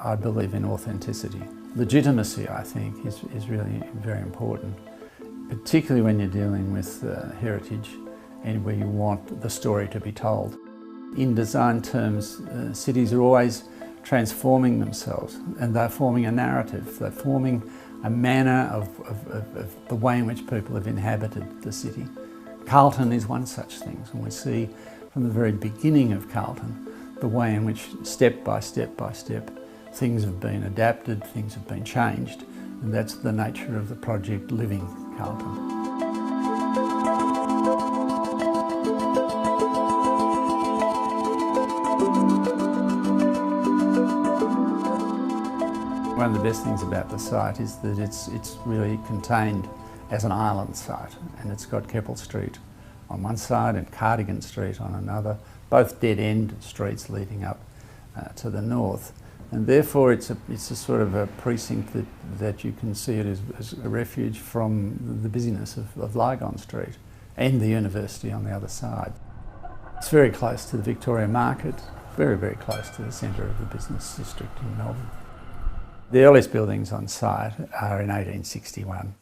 I believe in authenticity. Legitimacy, I think, is really very important, particularly when you're dealing with heritage and where you want the story to be told. In design terms, cities are always transforming themselves, and they're forming a narrative. They're forming a manner of the way in which people have inhabited the city. Carlton is one such thing, and we see from the very beginning of Carlton the way in which step by step by step things have been adapted, things have been changed, and that's the nature of the project Living Carlton. One of the best things about the site is that it's really contained as an island site, and it's got Keppel Street on one side and Cardigan Street on another, both dead-end streets leading up to the north. And therefore it's a sort of a precinct that you can see it as a refuge from the busyness of Lygon Street and the university on the other side. It's very close to the Victoria Market, very, very close to the centre of the business district in Melbourne. The earliest buildings on site are in 1861.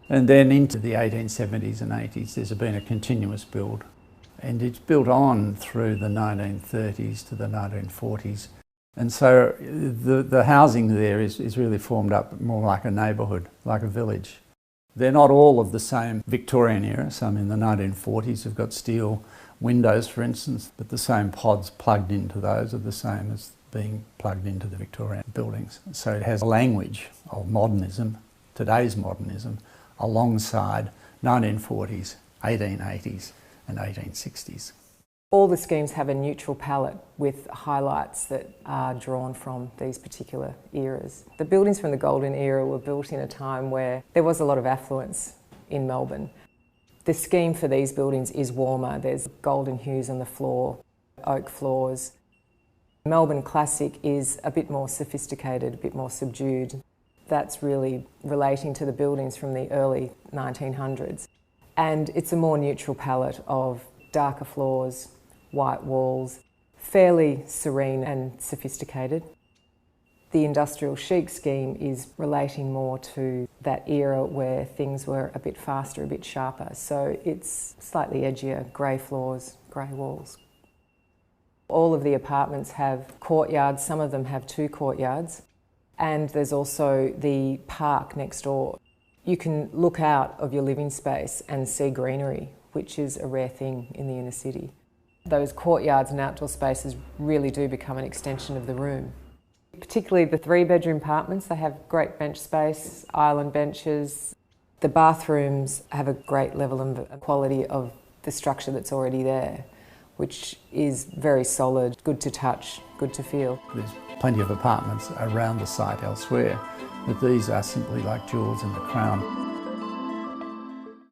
And then into the 1870s and 80s there's been a continuous build. And it's built on through the 1930s to the 1940s. And so the housing there is really formed up more like a neighbourhood, like a village. They're not all of the same Victorian era. Some in the 1940s have got steel windows, for instance, but the same pods plugged into those are the same as being plugged into the Victorian buildings. So it has a language of modernism, today's modernism, alongside 1940s, 1880s and 1860s. All the schemes have a neutral palette with highlights that are drawn from these particular eras. The buildings from the Golden Era were built in a time where there was a lot of affluence in Melbourne. The scheme for these buildings is warmer. There's golden hues on the floor, oak floors. Melbourne Classic is a bit more sophisticated, a bit more subdued. That's really relating to the buildings from the early 1900s. And it's a more neutral palette of darker floors, white walls, fairly serene and sophisticated. The industrial chic scheme is relating more to that era where things were a bit faster, a bit sharper. So it's slightly edgier, grey floors, grey walls. All of the apartments have courtyards, some of them have 2 courtyards, and there's also the park next door. You can look out of your living space and see greenery, which is a rare thing in the inner city. Those courtyards and outdoor spaces really do become an extension of the room. Particularly the 3-bedroom apartments, they have great bench space, island benches. The bathrooms have a great level of quality of the structure that's already there, which is very solid, good to touch, good to feel. There's plenty of apartments around the site elsewhere, but these are simply like jewels in the crown.